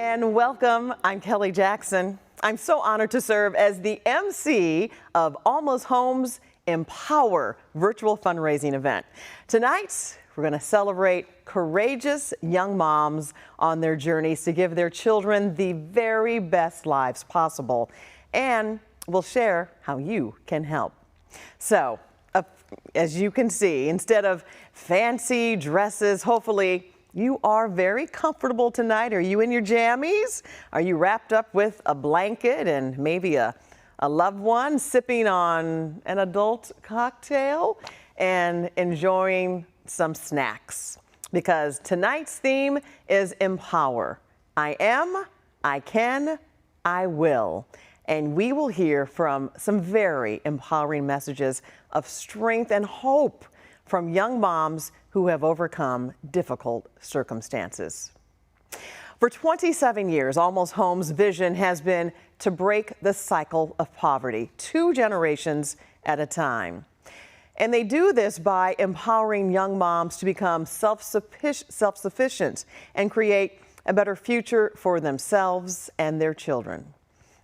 And welcome, I'm Kelly Jackson. I'm so honored to serve as the MC of Almost Home's emPOWER virtual fundraising event. Tonight, we're going to celebrate courageous young moms on their journeys to give their children the very best lives possible. And we'll share how you can help. So, as you can see, instead of fancy dresses, hopefully you are very comfortable tonight. Are you in your jammies? Are you wrapped up with a blanket and maybe a loved one sipping on an adult cocktail and enjoying some snacks? Because tonight's theme is emPOWER. I am, I can, I will. And we will hear from some very empowering messages of strength and hope from young moms who have overcome difficult circumstances. For 27 years, Almost Home's vision has been to break the cycle of poverty, 2 generations at a time. And they do this by empowering young moms to become self-sufficient and create a better future for themselves and their children.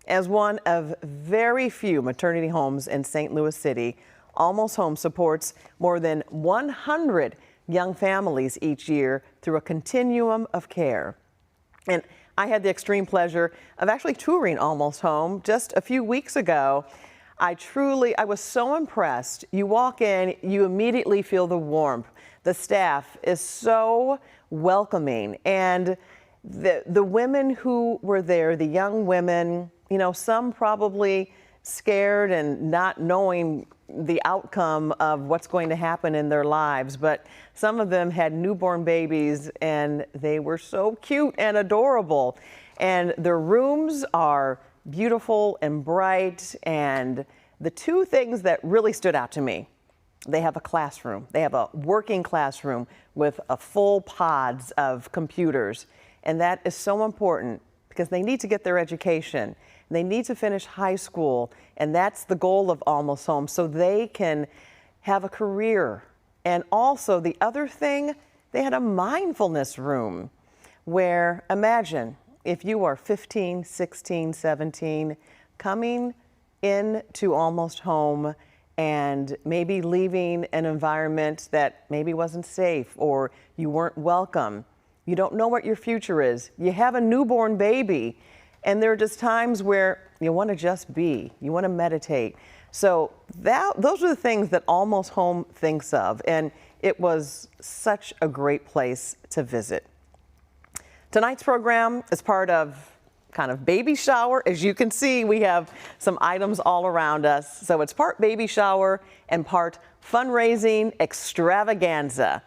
As one of very few maternity homes in St. Louis City, Almost Home supports more than 100 young families each year through a continuum of care. And I had the extreme pleasure of actually touring Almost Home just a few weeks ago. I was so impressed. You walk in, you immediately feel the warmth. The staff is so welcoming. And the women who were there, the young women, you know, some probably scared and not knowing the outcome of what's going to happen in their lives, but some of them had newborn babies and they were so cute and adorable. And their rooms are beautiful and bright, and the 2 things that really stood out to me: they have a classroom. They have a working classroom with a full pods of computers, and that is so important because they need to get their education. They need to finish high school, and that's the goal of Almost Home, so they can have a career. And also the other thing, they had a mindfulness room where, imagine if you are 15, 16, 17, coming into Almost Home and maybe leaving an environment that maybe wasn't safe or you weren't welcome. You don't know what your future is. You have a newborn baby. And there are just times where you want to just be, you want to meditate. So those are the things that Almost Home thinks of, and it was such a great place to visit. Tonight's program is part of kind of baby shower. As you can see, we have some items all around us. So it's part baby shower and part fundraising extravaganza.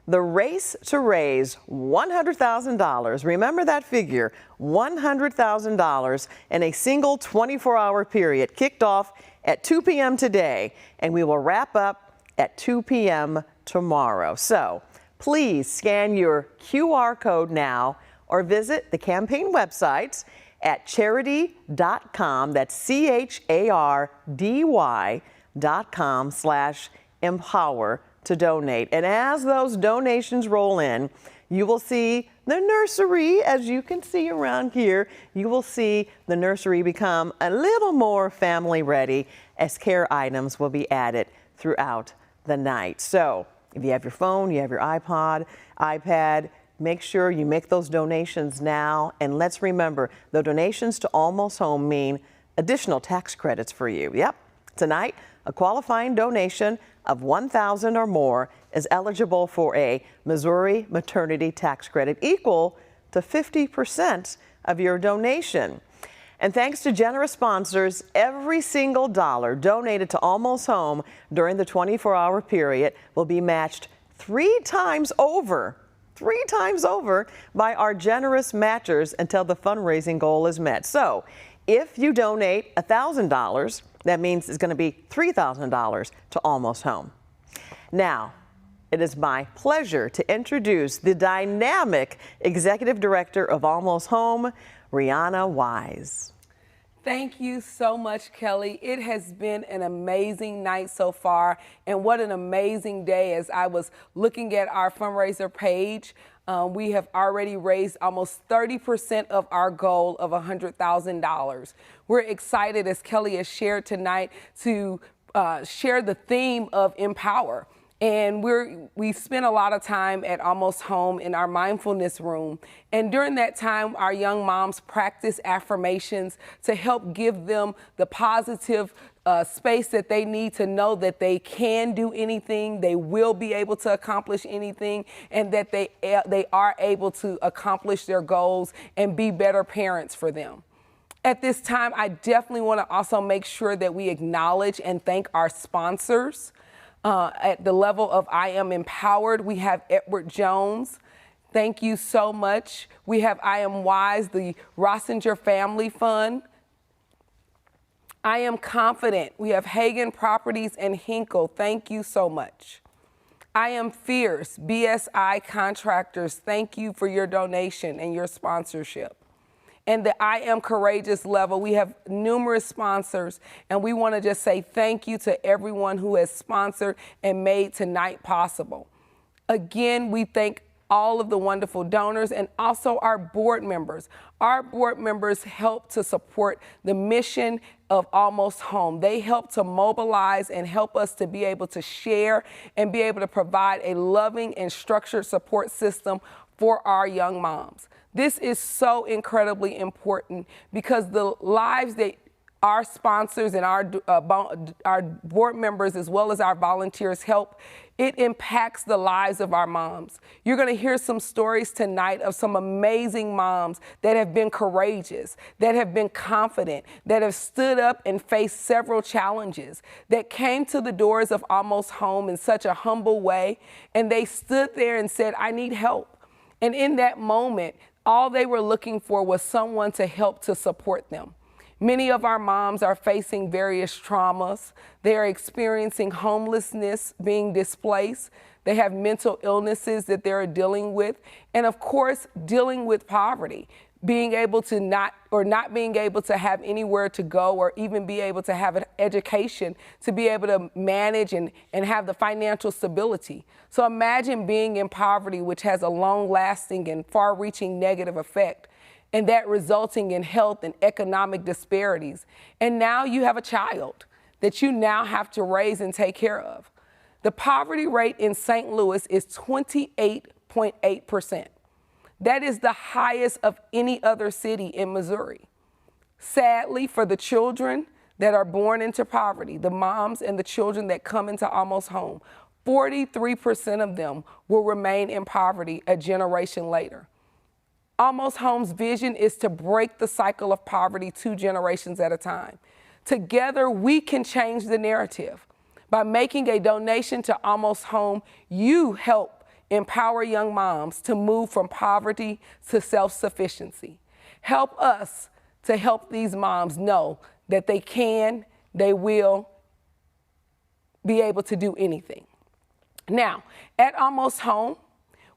The race to raise $100,000, remember that figure, $100,000 in a single 24-hour period, kicked off at 2 p.m. today, and we will wrap up at 2 p.m. tomorrow. So please scan your QR code now or visit the campaign websites at charity.com, that's charity.com/empower to donate. And as those donations roll in, you will see the nursery, as you can see around here, you will see the nursery become a little more family ready as care items will be added throughout the night. So if you have your phone, you have your iPad, make sure you make those donations now. And let's remember, the donations to Almost Home mean additional tax credits for you. Yep, tonight, a qualifying donation of $1,000 or more is eligible for a Missouri maternity tax credit equal to 50% of your donation. And thanks to generous sponsors, every single dollar donated to Almost Home during the 24-hour period will be matched 3 times over by our generous matchers until the fundraising goal is met. So if you donate $1,000, that means it's going to be $3,000 to Almost Home. Now, it is my pleasure to introduce the dynamic executive director of Almost Home, Rihanna Wise. Thank you so much, Kelly. It has been an amazing night so far, and what an amazing day. As I was looking at our fundraiser page, We have already raised almost 30% of our goal of $100,000. We're excited, as Kelly has shared tonight, to share the theme of emPOWER. And we spent a lot of time at Almost Home in our mindfulness room. And during that time, our young moms practice affirmations to help give them the positive space that they need to know that they can do anything, they will be able to accomplish anything, and that they are able to accomplish their goals and be better parents for them. At this time, I definitely want to also make sure that we acknowledge and thank our sponsors. At the level of I Am emPOWERed, we have Edward Jones. Thank you so much. We have I Am Wise, the Rossinger Family Fund. I Am Confident. We have Hagen Properties and Hinkle. Thank you so much. I Am Fierce, BSI Contractors. Thank you for your donation and your sponsorship. And the I Am Courageous level, we have numerous sponsors, and we want to just say thank you to everyone who has sponsored and made tonight possible. Again, we thank all of the wonderful donors and also our board members. Our board members help to support the mission of Almost Home. They help to mobilize and help us to be able to share and be able to provide a loving and structured support system for our young moms. This is so incredibly important because the lives that our sponsors and our board members, as well as our volunteers, help, it impacts the lives of our moms. You're going to hear some stories tonight of some amazing moms that have been courageous, that have been confident, that have stood up and faced several challenges, that came to the doors of Almost Home in such a humble way, and they stood there and said, I need help. And in that moment, all they were looking for was someone to help to support them. Many of our moms are facing various traumas. They are experiencing homelessness, being displaced. They have mental illnesses that they're dealing with. And of course, dealing with poverty, being able to not being able to have anywhere to go or even be able to have an education to be able to manage and have the financial stability. So imagine being in poverty, which has a long-lasting and far-reaching negative effect, and that resulting in health and economic disparities. And now you have a child that you now have to raise and take care of. The poverty rate in St. Louis is 28.8%. That is the highest of any other city in Missouri. Sadly, for the children that are born into poverty, the moms and the children that come into Almost Home, 43% of them will remain in poverty a generation later. Almost Home's vision is to break the cycle of poverty 2 generations at a time. Together, we can change the narrative. By making a donation to Almost Home, you help empower young moms to move from poverty to self-sufficiency. Help us to help these moms know that they can, they will be able to do anything. Now, at Almost Home,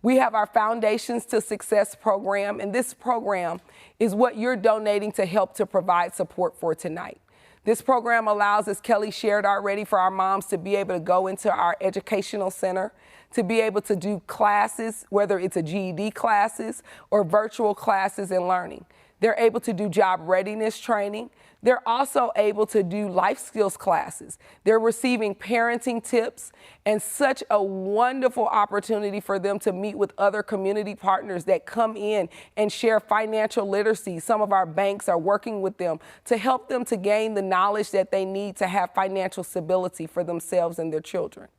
we have our Foundations to Success program, and this program is what you're donating to help to provide support for tonight. This program allows, as Kelly shared already, for our moms to be able to go into our educational center, to be able to do classes, whether it's a GED classes or virtual classes and learning. They're able to do job readiness training. They're also able to do life skills classes. They're receiving parenting tips and such a wonderful opportunity for them to meet with other community partners that come in and share financial literacy. Some of our banks are working with them to help them to gain the knowledge that they need to have financial stability for themselves and their children.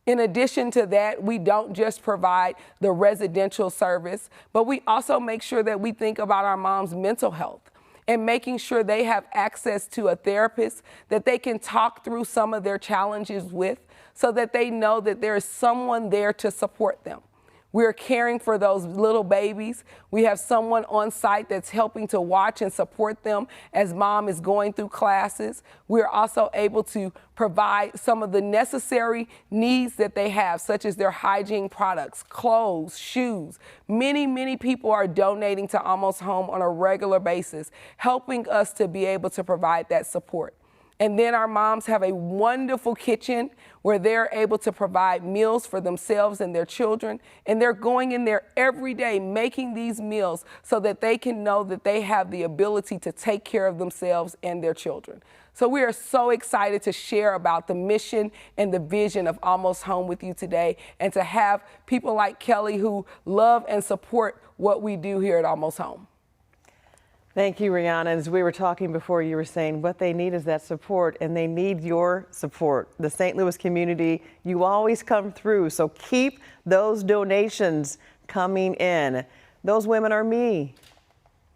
In addition to that, we don't just provide the residential service, but we also make sure that we think about our moms' mental health and making sure they have access to a therapist that they can talk through some of their challenges with so that they know that there is someone there to support them. We're caring for those little babies. We have someone on site that's helping to watch and support them as mom is going through classes. We're also able to provide some of the necessary needs that they have, such as their hygiene products, clothes, shoes. Many people are donating to Almost Home on a regular basis, helping us to be able to provide that support. And then our moms have a wonderful kitchen where they're able to provide meals for themselves and their children. And they're going in there every day making these meals so that they can know that they have the ability to take care of themselves and their children. So we are so excited to share about the mission and the vision of Almost Home with you today, and to have people like Kelly who love and support what we do here at Almost Home. Thank you, Rihanna. As we were talking before, you were saying what they need is that support, and they need your support. The St. Louis community, you always come through, so keep those donations coming in. Those women are me.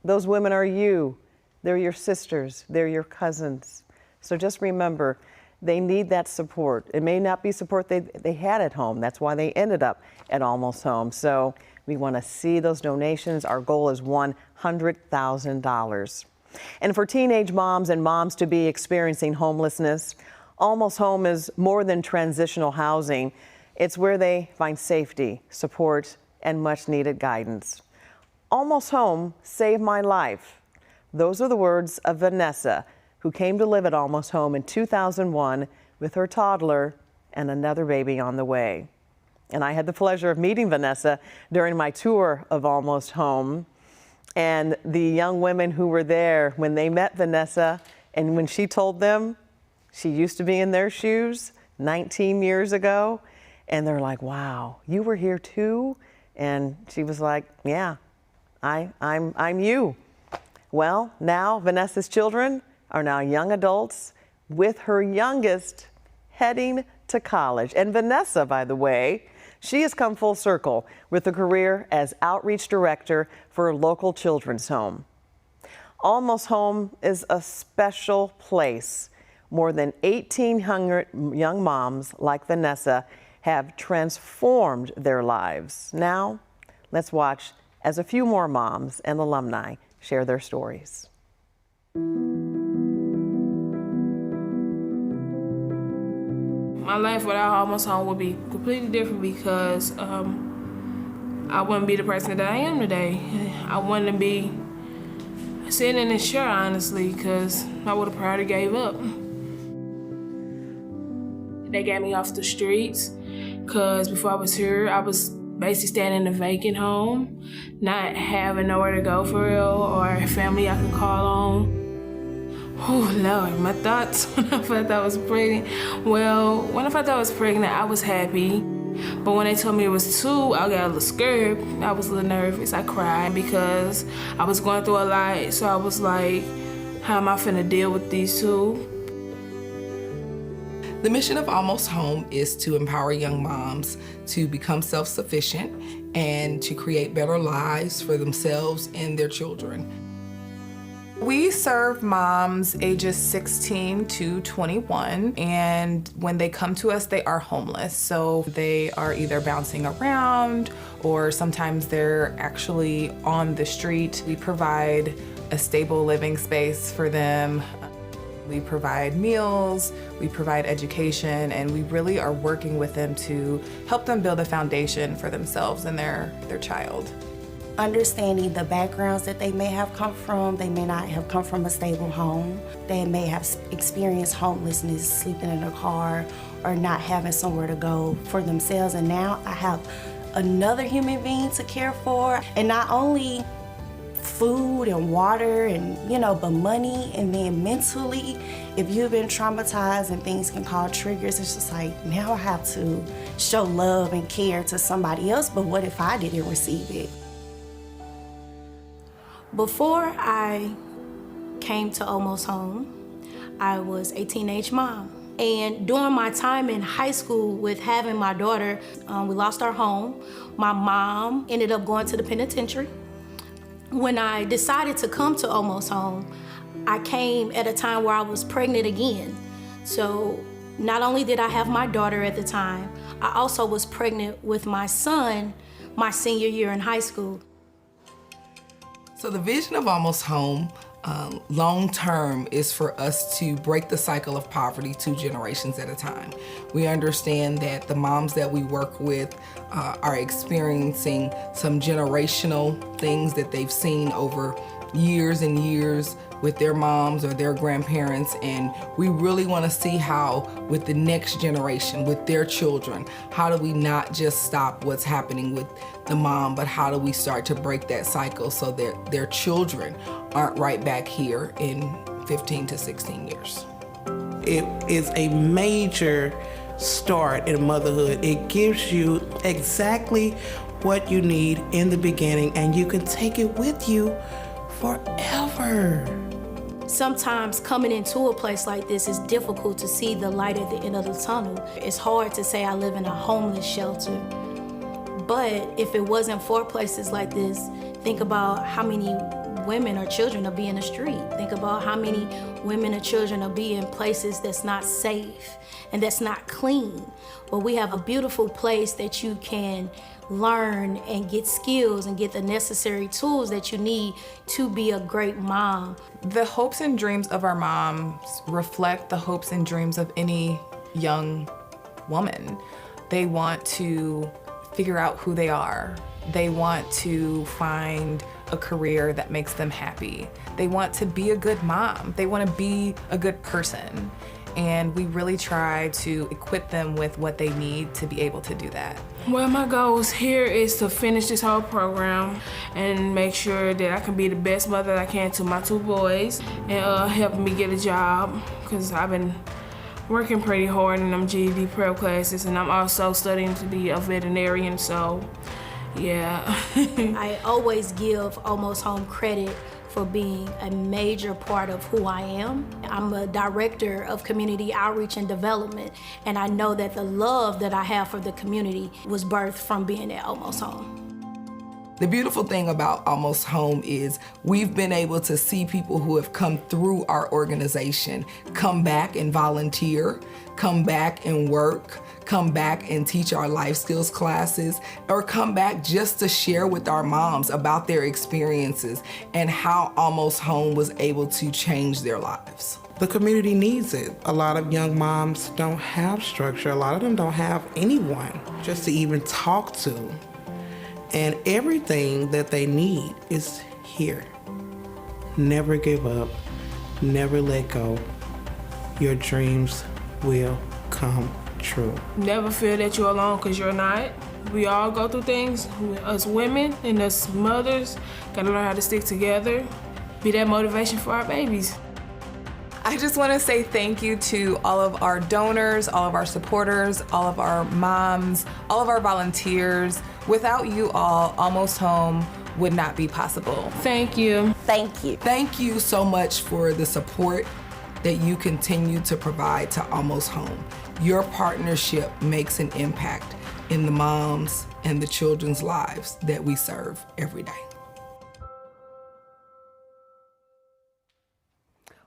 Those women are you. They're your sisters. They're your cousins. So just remember, they need that support. It may not be support they had at home. That's why they ended up at Almost Home. So we want to see those donations. Our goal is $100,000. And for teenage moms and moms to be experiencing homelessness, Almost Home is more than transitional housing. It's where they find safety, support, and much needed guidance. Almost Home saved my life. Those are the words of Vanessa, who came to live at Almost Home in 2001 with her toddler and another baby on the way. And I had the pleasure of meeting Vanessa during my tour of Almost Home. And the young women who were there, when they met Vanessa and when she told them she used to be in their shoes 19 years ago, and they're like, wow, you were here too? And she was like, yeah, I'm you. Well, now Vanessa's children are now young adults, with her youngest heading to college. And Vanessa, by the way, she has come full circle with a career as outreach director for a local children's home. Almost Home is a special place. More than 1,800 young moms like Vanessa have transformed their lives. Now, let's watch as a few more moms and alumni share their stories. My life without Almost Home would be completely different because I wouldn't be the person that I am today. I wouldn't be sitting in this chair, honestly, because I would have probably gave up. They got me off the streets because before I was here, I was basically staying in a vacant home, not having nowhere to go for real or a family I can call on. Oh, Lord, my thoughts when I found out I was pregnant. Well, when I found out I was pregnant, I was happy. But when they told me it was 2, I got a little scared. I was a little nervous. I cried because I was going through a lot. So I was like, how am I finna deal with these 2? The mission of Almost Home is to empower young moms to become self-sufficient and to create better lives for themselves and their children. We serve moms ages 16 to 21, and when they come to us, they are homeless. So they are either bouncing around or sometimes they're actually on the street. We provide a stable living space for them. We provide meals, we provide education, and we really are working with them to help them build a foundation for themselves and their child. Understanding the backgrounds that they may have come from. They may not have come from a stable home. They may have experienced homelessness, sleeping in a car, or not having somewhere to go for themselves. And now I have another human being to care for. And not only food and water and, but money, and then mentally, if you've been traumatized and things can cause triggers, it's just like, now I have to show love and care to somebody else, but what if I didn't receive it? Before I came to Almost Home, I was a teenage mom. And during my time in high school with having my daughter, we lost our home. My mom ended up going to the penitentiary. When I decided to come to Almost Home, I came at a time where I was pregnant again. So not only did I have my daughter at the time, I also was pregnant with my son my senior year in high school. So the vision of Almost Home, long term, is for us to break the cycle of poverty 2 generations at a time. We understand that the moms that we work with are experiencing some generational things that they've seen over years and years with their moms or their grandparents, and we really want to see how with the next generation, with their children, how do we not just stop what's happening with the mom, but how do we start to break that cycle so that their children aren't right back here in 15 to 16 years. It is a major start in motherhood. It gives you exactly what you need in the beginning, and you can take it with you forever. Sometimes coming into a place like this is difficult to see the light at the end of the tunnel. It's hard to say I live in a homeless shelter. But if it wasn't for places like this, think about how many women or children will be in the street. Think about how many women or children will be in places that's not safe and that's not clean. But we have a beautiful place that you can learn and get skills and get the necessary tools that you need to be a great mom. The hopes and dreams of our moms reflect the hopes and dreams of any young woman. They want to figure out who they are. They want to find a career that makes them happy. They want to be a good mom. They want to be a good person. And we really try to equip them with what they need to be able to do that. Well, my goals here is to finish this whole program and make sure that I can be the best mother I can to my two boys and helping me get a job, because I've been working pretty hard in them GED prep classes, and I'm also studying to be a veterinarian, so yeah. I always give Almost Home credit for being a major part of who I am. I'm a director of community outreach and development, and I know that the love that I have for the community was birthed from being at Almost Home. The beautiful thing about Almost Home is we've been able to see people who have come through our organization come back and volunteer, come back and work, come back and teach our life skills classes, or come back just to share with our moms about their experiences and how Almost Home was able to change their lives. The community needs it. A lot of young moms don't have structure. A lot of them don't have anyone just to even talk to. And everything that they need is here. Never give up, never let go. Your dreams will come true. Never feel that you're alone, because you're not. We all go through things. Us women and us mothers gotta learn how to stick together, be that motivation for our babies. I just want to say thank you to all of our donors, all of our supporters, all of our moms, all of our volunteers. Without you all, Almost Home would not be possible. Thank you. Thank you. Thank you so much for the support that you continue to provide to Almost Home. Your partnership makes an impact in the moms and the children's lives that we serve every day.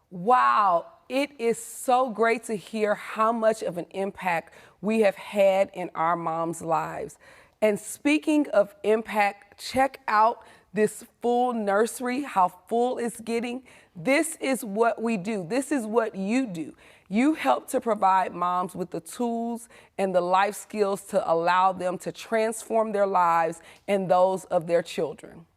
Wow, it is so great to hear how much of an impact we have had in our moms' lives. And speaking of impact, check out this full nursery, how full it's getting. This is what we do. This is what you do. You help to provide moms with the tools and the life skills to allow them to transform their lives and those of their children.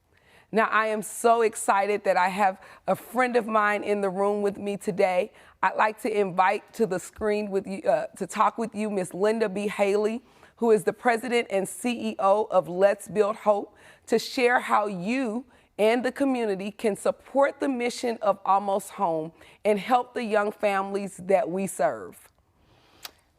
Now, I am so excited that I have a friend of mine in the room with me today. I'd like to invite to the screen with you, to talk with you, Miss Linda B. Haley, who is the president and CEO of Let's Build Hope, to share how you and the community can support the mission of Almost Home and help the young families that we serve.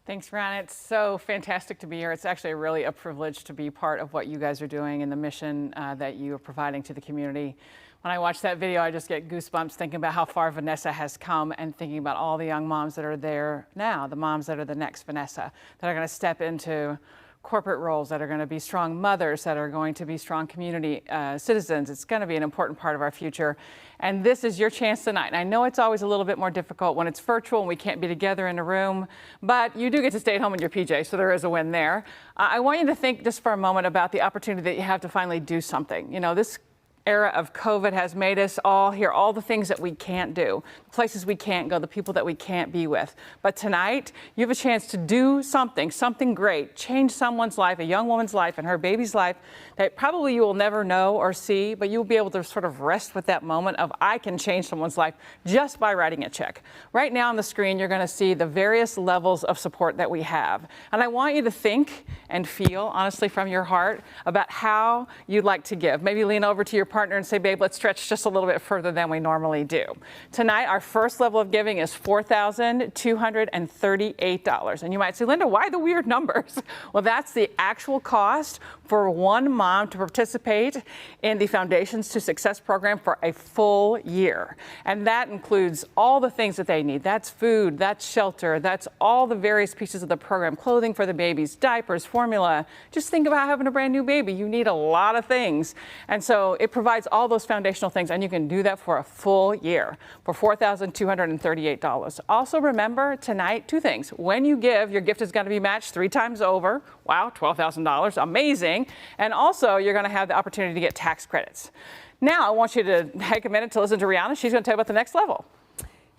Thanks, Ron. It's so fantastic to be here. It's actually really a privilege to be part of what you guys are doing and the mission that you are providing to the community. When I watch that video, I just get goosebumps thinking about how far Vanessa has come and thinking about all the young moms that are there now, the moms that are the next Vanessa, that are going to step into corporate roles, that are going to be strong mothers, that are going to be strong community citizens. It's going to be an important part of our future. And this is your chance tonight. And I know it's always a little bit more difficult when it's virtual and we can't be together in a room, but you do get to stay at home in your PJs, so there is a win there. I want you to think just for a moment about the opportunity that you have to finally do something. You know, this era of COVID has made us all hear all the things that we can't do, places we can't go, the people that we can't be with. But tonight, you have a chance to do something great, change someone's life, a young woman's life and her baby's life that probably you will never know or see, but you'll be able to sort of rest with that moment of I can change someone's life just by writing a check. Right now on the screen, you're going to see the various levels of support that we have. And I want you to think and feel, honestly, from your heart about how you'd like to give. Maybe lean over to your partner and say, babe, let's stretch just a little bit further than we normally do. Tonight, our first level of giving is $4,238. And you might say, Linda, why the weird numbers? Well, that's the actual cost for one mom to participate in the Foundations to Success program for a full year. And that includes all the things that they need. That's food, that's shelter, that's all the various pieces of the program, clothing for the babies, diapers, formula. Just think about having a brand new baby. You need a lot of things. And so it provides all those foundational things, and you can do that for a full year for $4,238. Also remember tonight, two things. When you give, your gift is going to be matched 3 times over. Wow, $12,000, amazing. And also you're going to have the opportunity to get tax credits. Now I want you to take a minute to listen to Rihanna. She's going to tell you about the next level.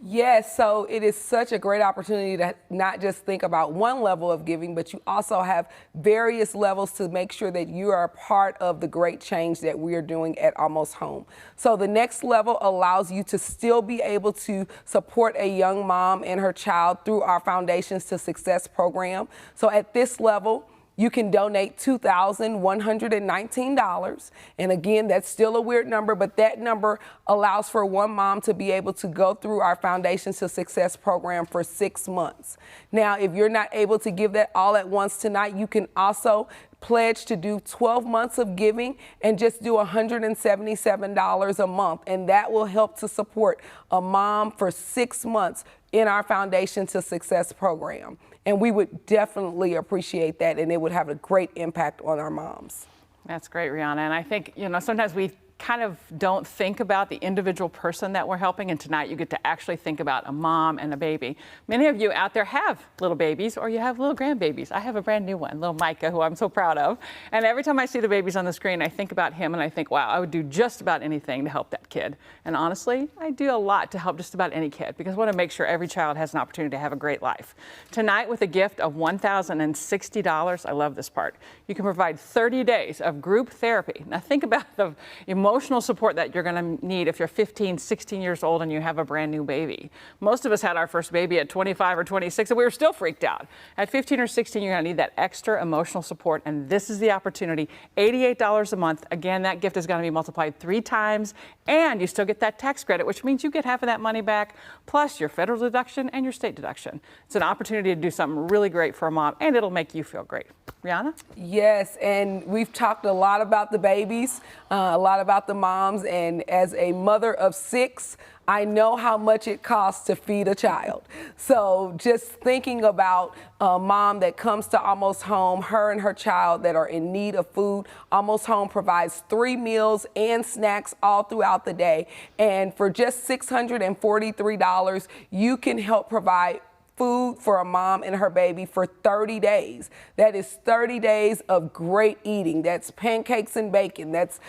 Yes, so it is such a great opportunity to not just think about one level of giving, but you also have various levels to make sure that you are a part of the great change that we are doing at Almost Home. So the next level allows you to still be able to support a young mom and her child through our Foundations to Success program. So at this level, you can donate $2,119. And again, that's still a weird number, but that number allows for one mom to be able to go through our Foundations to Success program for 6 months. Now, if you're not able to give that all at once tonight, you can also pledge to do 12 months of giving and just do $177 a month. And that will help to support a mom for 6 months in our Foundation to Success program. And we would definitely appreciate that, and it would have a great impact on our moms. That's great, Rihanna. And I think, sometimes we kind of don't think about the individual person that we're helping, and tonight you get to actually think about a mom and a baby. Many of you out there have little babies or you have little grandbabies. I have a brand new one, little Micah, who I'm so proud of. And every time I see the babies on the screen, I think about him and I think, wow, I would do just about anything to help that kid. And honestly, I do a lot to help just about any kid because I want to make sure every child has an opportunity to have a great life. Tonight, with a gift of $1,060, I love this part, you can provide 30 days of group therapy. Now think about the emotional support that you're going to need if you're 15, 16 years old and you have a brand new baby. Most of us had our first baby at 25 or 26 and we were still freaked out. At 15 or 16, you're going to need that extra emotional support, and this is the opportunity. $88 a month. Again, that gift is going to be multiplied 3 times, and you still get that tax credit, which means you get half of that money back, plus your federal deduction and your state deduction. It's an opportunity to do something really great for a mom, and it'll make you feel great. Rihanna? Yes, and we've talked a lot about the babies, a lot about the moms, and as a mother of 6, I know how much it costs to feed a child. So just thinking about a mom that comes to Almost Home, her and her child that are in need of food, Almost Home provides 3 meals and snacks all throughout the day. And for just $643, you can help provide food for a mom and her baby for 30 days. That is 30 days of great eating. That's pancakes and bacon. That's,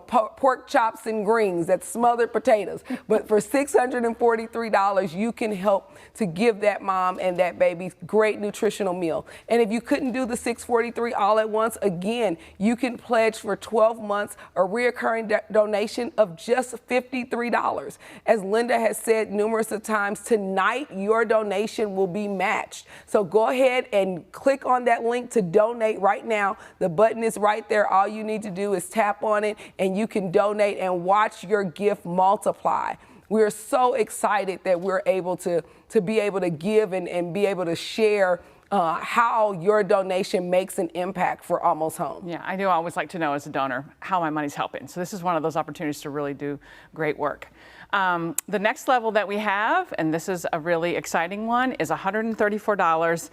pork chops and greens. That's smothered potatoes. But for $643, you can help to give that mom and that baby great nutritional meal. And if you couldn't do the $643 all at once, again, you can pledge for 12 months a reoccurring donation of just $53. As Linda has said numerous of times, tonight your donation will be matched. So go ahead and click on that link to donate right now. The button is right there. All you need to do is tap on it and you can donate and watch your gift multiply. We're so excited that we're able to be able to give and be able to share how your donation makes an impact for Almost Home. Yeah, I do always like to know as a donor how my money's helping. So this is one of those opportunities to really do great work. The next level that we have, and this is a really exciting one, is $134.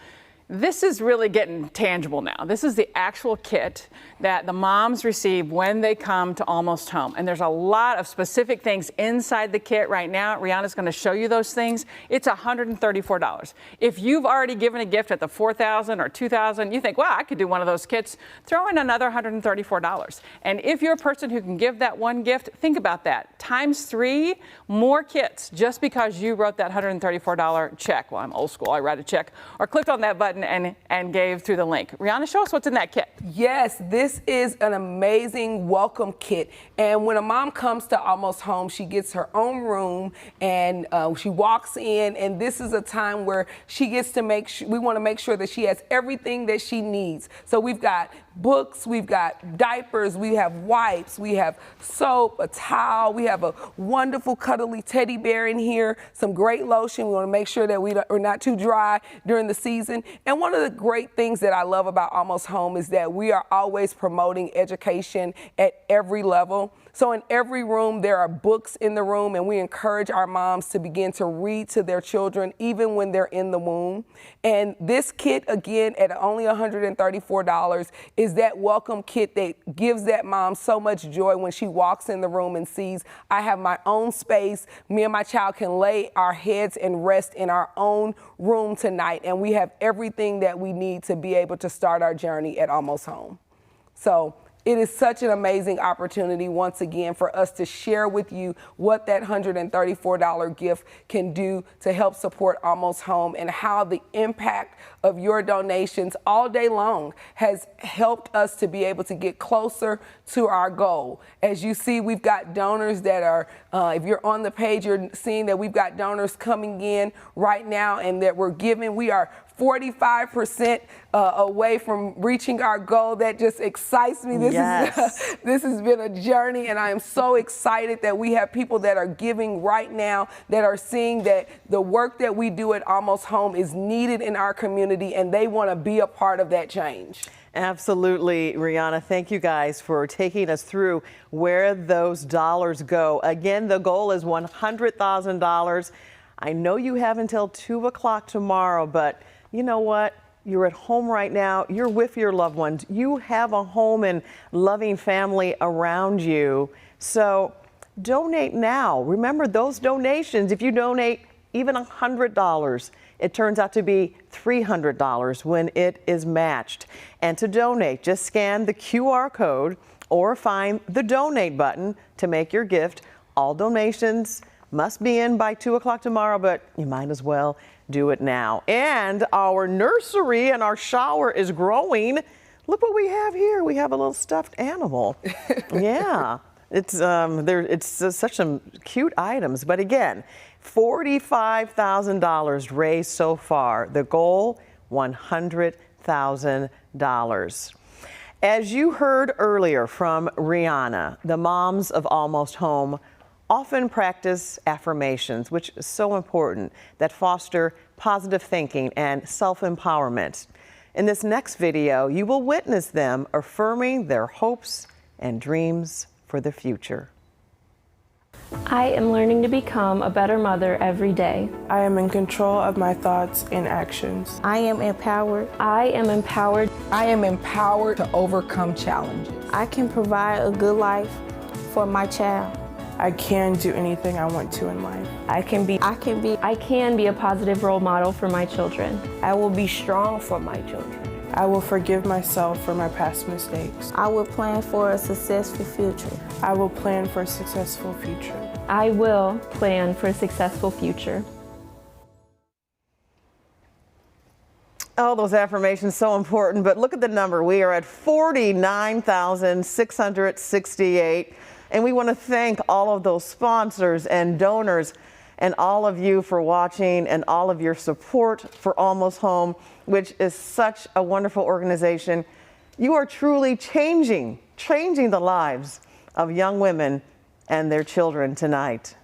This is really getting tangible now. This is the actual kit that the moms receive when they come to Almost Home. And there's a lot of specific things inside the kit right now. Rihanna's going to show you those things. It's $134. If you've already given a gift at the $4,000 or $2,000, you think, wow, I could do one of those kits, throw in another $134. And if you're a person who can give that one gift, think about that. Times 3 more kits just because you wrote that $134 check. Well, I'm old school. I write a check or clicked on that button and gave through the link. Rihanna, show us what's in that kit. Yes, this is an amazing welcome kit. And when a mom comes to Almost Home, she gets her own room and she walks in, and this is a time where she gets to we want to make sure that she has everything that she needs. So we've got books, we've got diapers, we have wipes, we have soap, a towel, we have a wonderful cuddly teddy bear in here, some great lotion. We want to make sure that we're not too dry during the season. And one of the great things that I love about Almost Home is that we are always promoting education at every level. So in every room, there are books in the room, and we encourage our moms to begin to read to their children even when they're in the womb. And this kit, again, at only $134, is that welcome kit that gives that mom so much joy when she walks in the room and sees, I have my own space. Me and my child can lay our heads and rest in our own room tonight, and we have everything that we need to be able to start our journey at Almost Home. So it is such an amazing opportunity, once again, for us to share with you what that $134 gift can do to help support Almost Home, and how the impact of your donations all day long has helped us to be able to get closer to our goal. As you see, we've got donors that are, if you're on the page, you're seeing that we've got donors coming in right now and that we're giving. We are 45% away from reaching our goal. That just excites me. This this has been a journey, and I am so excited that we have people that are giving right now, that are seeing that the work that we do at Almost Home is needed in our community, and they want to be a part of that change. Absolutely, Rihanna. Thank you guys for taking us through where those dollars go. Again, the goal is $100,000. I know you have until 2 o'clock tomorrow, but you know what? You're at home right now. You're with your loved ones. You have a home and loving family around you. So donate now. Remember those donations. If you donate even $100, it turns out to be $300 when it is matched. And to donate, just scan the QR code or find the donate button to make your gift. All donations must be in by 2 o'clock tomorrow, but you might as well do it now. And our nursery and our shower is growing. Look what we have here. We have a little stuffed animal. Yeah, it's such some cute items. But again, $45,000 raised so far. The goal, $100,000. As you heard earlier from Rihanna, the moms of Almost Home often practice affirmations, which is so important, that foster positive thinking and self-empowerment. In this next video, you will witness them affirming their hopes and dreams for the future. I am learning to become a better mother every day. I am in control of my thoughts and actions. I am empowered. I am empowered. I am empowered to overcome challenges. I can provide a good life for my child. I can do anything I want to in life. I can be a positive role model for my children. I will be strong for my children. I will forgive myself for my past mistakes. I will plan for a successful future. I will plan for a successful future. I will plan for a successful future. Oh, those affirmations so important, but look at the number. We are at 49,668. And we want to thank all of those sponsors and donors and all of you for watching and all of your support for Almost Home, which is such a wonderful organization. You are truly changing the lives of young women and their children tonight.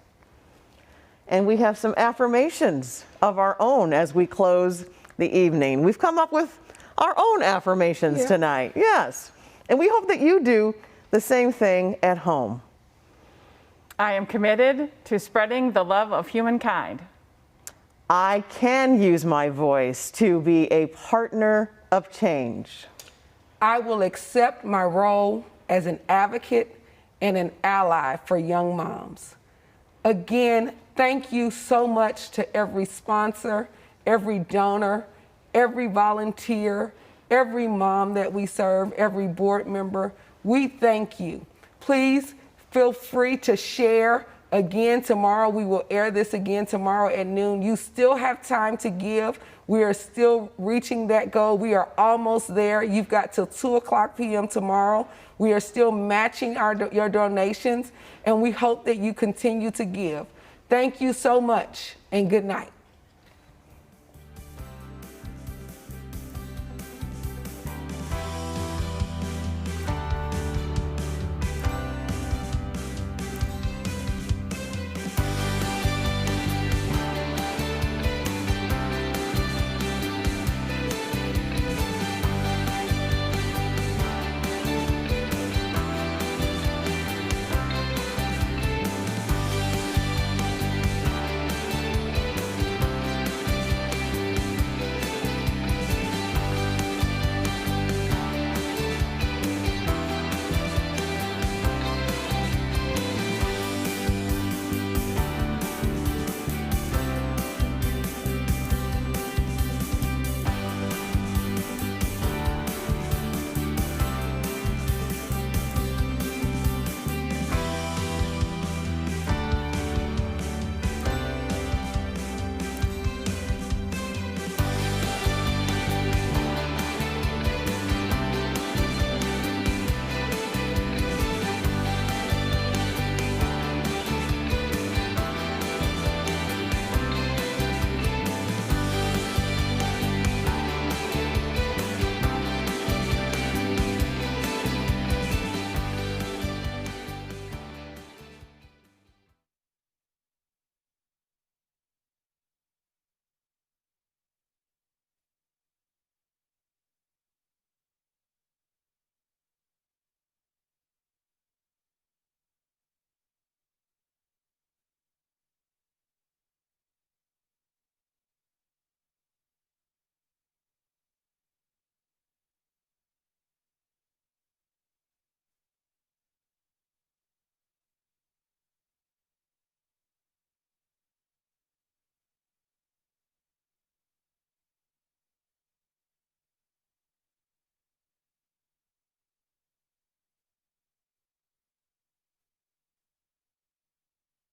And we have some affirmations of our own as we close the evening. We've come up with our own affirmations tonight. Yes. And we hope that you do the same thing at home. I am committed to spreading the love of humankind. I can use my voice to be a partner of change. I will accept my role as an advocate and an ally for young moms. Again, thank you so much to every sponsor, every donor, every volunteer, every mom that we serve, every board member. We thank you. Please feel free to share again tomorrow. We will air this again tomorrow at noon. You still have time to give. We are still reaching that goal. We are almost there. You've got till 2:00 p.m. tomorrow. We are still matching your donations, and we hope that you continue to give. Thank you so much, and good night.